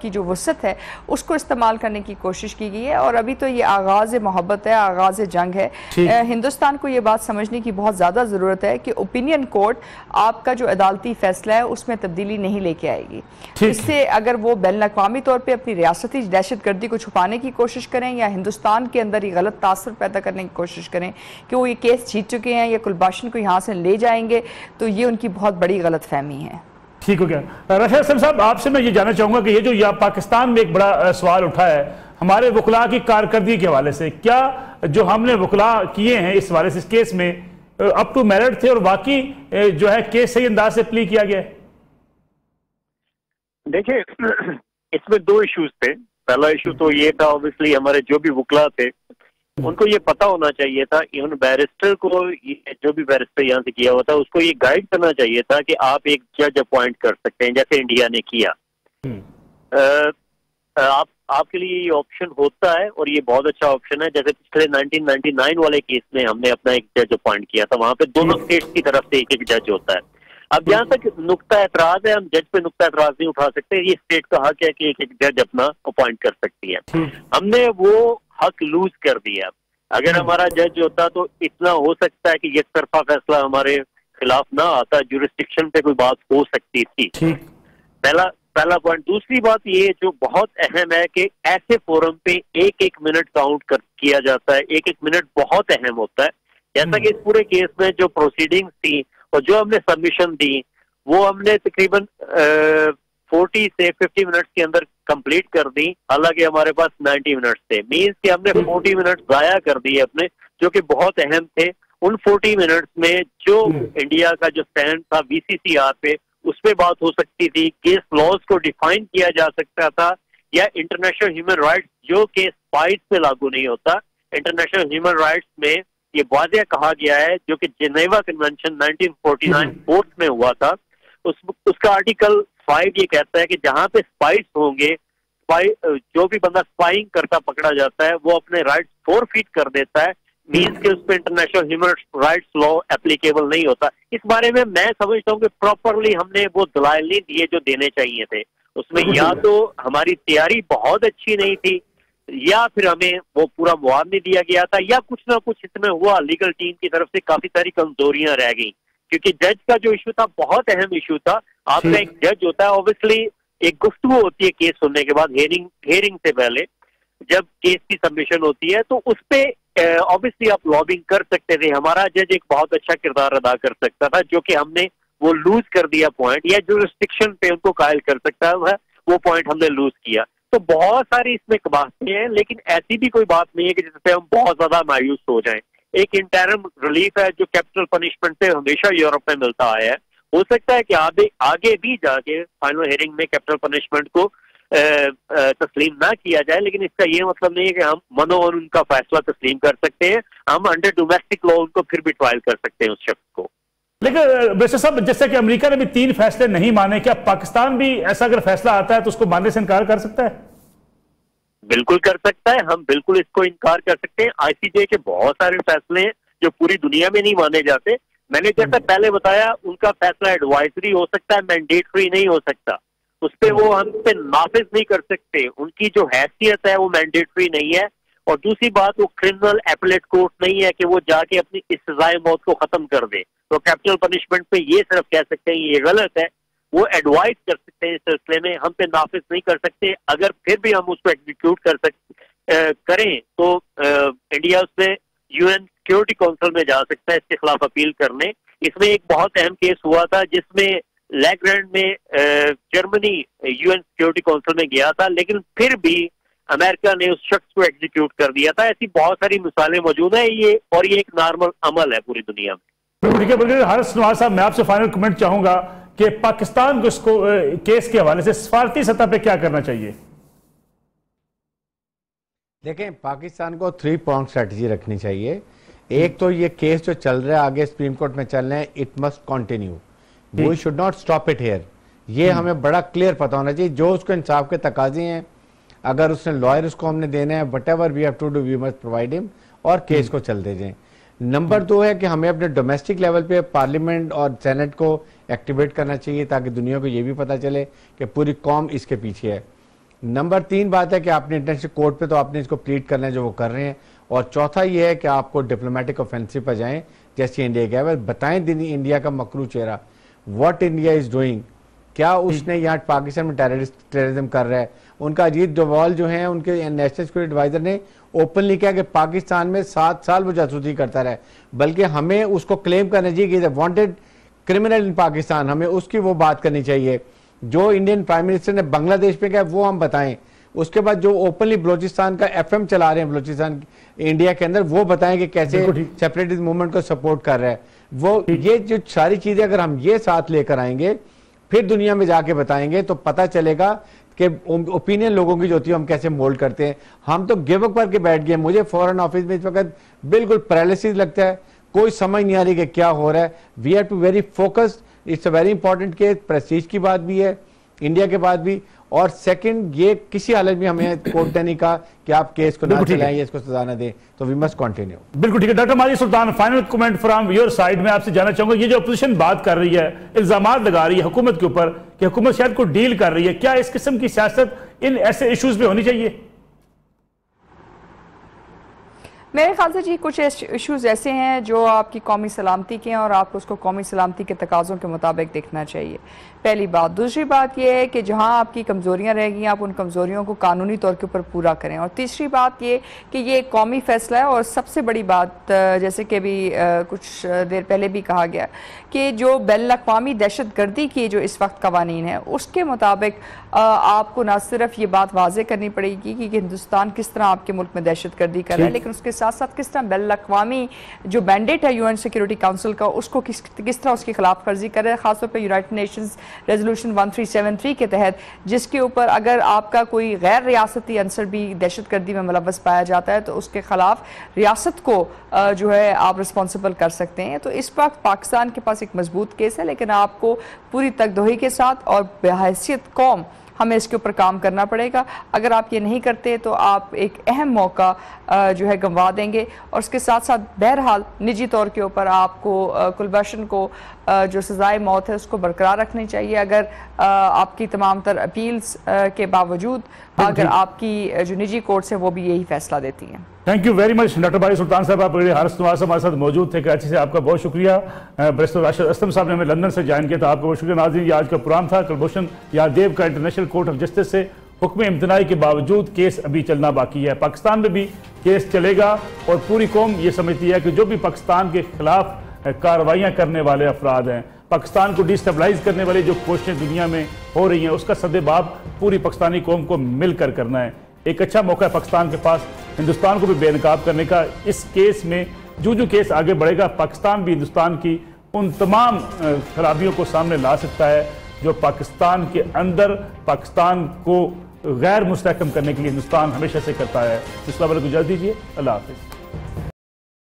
की जो वसअत है उसको इस्तेमाल करने की कोशिश की गई है। और अभी तो ये आगाज़ मोहब्बत है, आगाज़ जंग है। हिंदुस्तान को ये बात समझने की बहुत ज़्यादा ज़रूरत है कि ओपिनियन कोर्ट आपका जो अदालती फैसला है उसमें तब्दीली नहीं लेके आएगी। इससे अगर वो बैनुल-अक़वामी तौर पर अपनी रियासती दहशतगर्दी को छुपाने की कोशिश करें या हिंदुस्तान के अंदर ही गलत तासर पैदा करने की कोशिश करें कि वो ये केस जीत चुके हैं या कुलबाशन को यहाँ से ले जाएंगे, तो ये उनकी बहुत बड़ी गलत फहमी है। ठीक हो गया। रशीद हसन साहब, आपसे मैं ये जानना चाहूंगा कि ये जो यहाँ पाकिस्तान में एक बड़ा सवाल उठा है हमारे वकला की कारकर्दगी के हवाले से, क्या जो हमने वकला किए हैं इस हवाले से इस केस में अप टू मेरिट थे और बाकी जो है केस सही अंदाज से प्ली किया गया? देखिए, इसमें 2 इश्यूज थे। पहला इशू तो ये था ऑब्वियसली हमारे जो भी वकला थे उनको ये पता होना चाहिए था, इवन बैरिस्टर को, जो भी बैरिस्टर यहाँ से किया हुआ था उसको ये गाइड करना चाहिए था कि आप एक जज अपॉइंट कर सकते हैं जैसे इंडिया ने किया। आपके लिए ये ऑप्शन होता है और ये बहुत अच्छा ऑप्शन है। जैसे पिछले 1999 वाले केस में हमने अपना एक जज अपॉइंट किया था, वहां पे दोनों स्टेट्स की तरफ से एक जज होता है। अब जहाँ तक नुक्ता एतराज है, हम जज पे नुक्ता एतराज नहीं उठा सकते, ये स्टेट का हक है कि एक जज अपना अपॉइंट कर सकती है। हमने वो हक लूज कर दिया। अगर हमारा जज होता तो इतना हो सकता है कि एक तरफा फैसला हमारे खिलाफ ना आता, जुरिस्डिक्शन पे कोई बात हो सकती थी। पहला पॉइंट। दूसरी बात ये जो बहुत अहम है कि ऐसे फोरम पे एक मिनट काउंट किया जाता है, एक मिनट बहुत अहम होता है। जैसा कि इस पूरे केस में जो प्रोसीडिंग्स थी और जो हमने सबमिशन दी वो हमने तकरीबन 40 से 50 मिनट्स के अंदर कंप्लीट कर दी, हालांकि हमारे पास 90 मिनट्स थे। मीन्स कि हमने 40 मिनट जाया कर दिए अपने, जो कि बहुत अहम थे। उन 40 मिनट्स में जो इंडिया का जो स्टैंड था बीसीसीआर पे, उस पे बात हो सकती थी, केस लॉज को डिफाइन किया जा सकता था, या इंटरनेशनल ह्यूमन राइट्स जो केस स्पाइस पे लागू नहीं होता, इंटरनेशनल ह्यूमन राइट्स में ये वाज़ेह कहा गया है, जो कि जेनेवा कन्वेंशन 1949 फोर्थ में हुआ था, उसका आर्टिकल 5 ये कहता है कि जहां पे स्पाइस होंगे, जो भी बंदा स्पाइंग करता पकड़ा जाता है वो अपने राइट्स फोरफीट कर देता है, मीन्स के उस पर international human rights law applicable नहीं होता। इस बारे में मैं समझता हूँ कि प्रॉपरली हमने वो दलाइल नहीं दिए जो देने चाहिए थे। उसमें या तो हमारी तैयारी बहुत अच्छी नहीं थी, या फिर हमें वो पूरा मुआवजा नहीं दिया गया था, या कुछ ना कुछ इसमें हुआ लीगल टीम की तरफ से काफी सारी कमजोरियां रह गई। क्योंकि जज का जो इशू था बहुत अहम इशू था। आपका एक जज होता है, ऑब्वियसली एक गुफ्तगू होती है केस सुनने के बाद, हेयरिंग से पहले जब केस की सबमिशन होती है, तो उस पे ऑब्वियसली आप लॉबिंग कर सकते थे। हमारा जज एक बहुत अच्छा किरदार अदा कर सकता था, जो कि हमने वो लूज कर दिया पॉइंट, या जो रिस्ट्रिक्शन पे उनको कायल कर सकता है वो पॉइंट हमने लूज किया। तो बहुत सारी इसमें बातें हैं, लेकिन ऐसी भी कोई बात नहीं है कि जिससे हम बहुत ज्यादा मायूस हो जाएं। एक इंटरम रिलीफ है जो कैपिटल पनिशमेंट से हमेशा यूरोप में मिलता आया है। हो सकता है कि आगे भी जाके फाइनल हियरिंग में कैपिटल पनिशमेंट को तस्लीम ना किया जाए, लेकिन इसका ये मतलब नहीं है कि हम मनोवन उनका फैसला तस्लीम कर सकते हैं। हम अंडर डोमेस्टिक लॉ उनको फिर भी ट्रायल कर सकते हैं उस शख्स को। लेकिन वैसे सब, जैसे कि अमेरिका ने भी 3 फैसले नहीं माने, क्या पाकिस्तान भी ऐसा अगर फैसला आता है तो उसको मानने से इनकार कर सकता है? बिल्कुल कर सकता है, हम बिल्कुल इसको इनकार कर सकते हैं। आईसीजे के बहुत सारे फैसले हैं जो पूरी दुनिया में नहीं माने जाते। मैंने जैसा पहले बताया, उनका फैसला एडवाइजरी हो सकता है, मैंडेटरी नहीं हो सकता। उस पर वो हम पे नाफिज नहीं कर सकते, उनकी जो हैसियत है वो मैंडेटरी नहीं है। और दूसरी बात, वो क्रिमिनल एपलेट कोर्ट नहीं है कि वो जाके अपनी इस सजाए मौत को खत्म कर दे। तो कैपिटल पनिशमेंट पे ये सिर्फ कह सकते हैं ये गलत है, वो एडवाइस कर सकते हैं इस सिलसिले में, हम पे नाफिज नहीं कर सकते। अगर फिर भी हम उसको एग्जीक्यूट करें तो इंडिया उसमें यूएन सिक्योरिटी काउंसिल में जा सकता है इसके खिलाफ अपील करने। इसमें एक बहुत अहम केस हुआ था जिसमें लैग्रैंड में जर्मनी यूएन सिक्योरिटी काउंसिल में गया था, लेकिन फिर भी अमेरिका ने उस शख्स को एग्जीक्यूट कर दिया था। ऐसी बहुत सारी मिसालें मौजूद है, ये एक नॉर्मल अमल है पूरी दुनिया में। ठीक है, बल्कि हर्ष नवाज साहब, मैं आपसे फाइनल कमेंट चाहूंगा कि पाकिस्तान को इसको केस के हवाले से सफारती सतह पे क्या करना चाहिए? देखें, पाकिस्तान को 3 पॉइंट स्ट्रेटजी रखनी चाहिए। एक तो ये केस जो चल रहा है आगे सुप्रीम कोर्ट में चल रहे हैं, it must continue, we should not stop it here. ये हमें बड़ा क्लियर पता होना चाहिए, जो उसको इंसाफ के तकाजे हैं, अगर उसने लॉयर उसको हमने देना है, whatever we have to do we must provide him, और केस को चल दे जाए। नंबर 2 है कि हमें अपने डोमेस्टिक लेवल पे पार्लियामेंट और सेनेट को एक्टिवेट करना चाहिए ताकि दुनिया को ये भी पता चले कि पूरी कौम इसके पीछे है। नंबर 3 बात है कि आपने इंटरनेशनल कोर्ट पे तो आपने इसको प्लीड करना है जो वो कर रहे हैं। और चौथा ये है कि आपको डिप्लोमेटिक ऑफेंसिव पर जाएं, जैसे इंडिया गया है, बताएं इंडिया का मकरू चेहरा, व्हाट इंडिया इज डूइंग, क्या उसने यहाँ पाकिस्तान में टेररिज्म कर रहा है। उनका अजीत डोवाल जो है, उनके नेशनल सिक्योरिटी एडवाइजर ने ओपनली कहा कि पाकिस्तान में 7 साल वो जासूसी करता रहा, बल्कि हमें उसको क्लेम करना चाहिए कि वांटेड क्रिमिनल इन पाकिस्तान, हमें उसकी वो बात करनी चाहिए। जो इंडियन प्राइम मिनिस्टर ने बांग्लादेश पे कहा वो हम बताएं। उसके बाद जो ओपनली बलोचिस्तान का FM चला रहे हैं बलोचिस्तान इंडिया के अंदर, वो बताएं कि कैसे सेपरेटिस्ट मूवमेंट को सपोर्ट कर रहा है वो। ये जो सारी चीजें अगर हम ये साथ लेकर आएंगे, फिर दुनिया में जाके बताएंगे, तो पता चलेगा कि ओपिनियन लोगों की जो होती है हम कैसे मोल्ड करते हैं। हम तो गिव अप करके बैठ गए। मुझे फॉरेन ऑफिस में इस वक्त बिल्कुल पैरालिसिस लगता है, कोई समझ नहीं आ रही कि क्या हो रहा है। We have to very focused, it's a very important case, prestige की बात भी है इंडिया के बाद भी। और सेकंड, ये किसी हालत में हमें कोर्ट ने नहीं कहा कि आप केस को ना चलाएं या इसको सजा ना दें, तो वी मस्ट कंटिन्यू। बिल्कुल ठीक है। Doctor Majid Sultan, final comment from your side में आपसे जानना चाहूंगा, ये जो अपोजिशन बात कर रही है, इल्जामात लगा रही है हुकूमत के ऊपर कि हुकूमत शायद को डील कर रही है, क्या इस किस्म की सियासत इन ऐसे इश्यूज पे होनी चाहिए? मेरे ख्याल से जी कुछ इश्यूज ऐसे हैं जो आपकी कौमी सलामती के हैं और आपको उसको कौमी सलामती के तकाज़ों के मुताबिक देखना चाहिए, पहली बात। दूसरी बात यह है कि जहां आपकी कमज़ोरियां रहेंगी आप उन कमज़ोरियों को कानूनी तौर के ऊपर पूरा करें। और तीसरी बात ये कि ये एक कौमी फैसला है। और सबसे बड़ी बात, जैसे कि अभी कुछ देर पहले भी कहा गया कि जो बैनुल-अक़वामी दहशत गर्दी की जो इस वक्त कवानीन है, उसके मुताबिक आपको ना सिर्फ ये बात वाज़ेह करनी पड़ेगी कि हिंदुस्तान किस तरह आपके मुल्क में दहशत गर्दी कर रहा है, लेकिन उसके साथ साथ किस तरह बैनुल अक़वामी जो मैंडेट है UN सिक्योरिटी काउंसिल का उसको किस तरह उसकी खिलाफ वर्जी करे, खासतौर पर यूनाइटेड नेशंस रेजोल्यूशन 1373 के तहत, जिसके ऊपर अगर आपका कोई गैर रियासती अंसर भी दहशतगर्दी में मुलव्वस पाया जाता है तो उसके खिलाफ रियासत को जो है आप रिस्पॉन्सिबल कर सकते हैं। तो इस वक्त पाकिस्तान के पास एक मजबूत केस है, लेकिन आपको पूरी तकदोही के साथ और बेहैसियत कौम हमें इसके ऊपर काम करना पड़ेगा। अगर आप ये नहीं करते तो आप एक अहम मौका जो है गंवा देंगे। और उसके साथ साथ बहरहाल निजी तौर के ऊपर आपको गुलबशन को जो सजाए मौत है उसको बरकरार रखनी चाहिए। अगर आपकी तमाम तर अपील्स के बावजूद अगर आपकी जो निजी कोर्ट्स हैं वो भी यही फैसला देती हैं। Thank you very much doctor बारी सुल्तान साहब, आप हारिस नवाज हमारे साथ मौजूद थे कराची से, आपका बहुत शुक्रिया। बैरिस्टर राशिद असलम साहब ने हमें लंदन से ज्वाइन किया था, आपका बहुत शुक्रिया। नाज़रीन, ये आज का प्रोग्राम था। कुलभूषण यादव का इंटरनेशनल कोर्ट ऑफ जस्टिस से हुक्म इम्तनाई के बावजूद केस अभी चलना बाकी है। पाकिस्तान में भी केस चलेगा और पूरी कौम ये समझती है कि जो भी पाकिस्तान के खिलाफ कार्रवाइयाँ करने वाले अफराद हैं, पाकिस्तान को डिस्टेबलाइज करने वाली जो कोशिशें दुनिया में हो रही हैं, उसका सद्देबाब पूरी पाकिस्तानी कौम को मिलकर करना है। एक अच्छा मौका है पाकिस्तान के पास हिंदुस्तान को भी बेनकाब करने का। इस केस में जो केस आगे बढ़ेगा, पाकिस्तान भी हिंदुस्तान की उन तमाम खराबियों को सामने ला सकता है जो पाकिस्तान के अंदर पाकिस्तान को गैर मुस्तहकम करने के लिए हिंदुस्तान हमेशा से करता है। इस बारे को इजाज़त दीजिए। अल्लाह हाफिज़।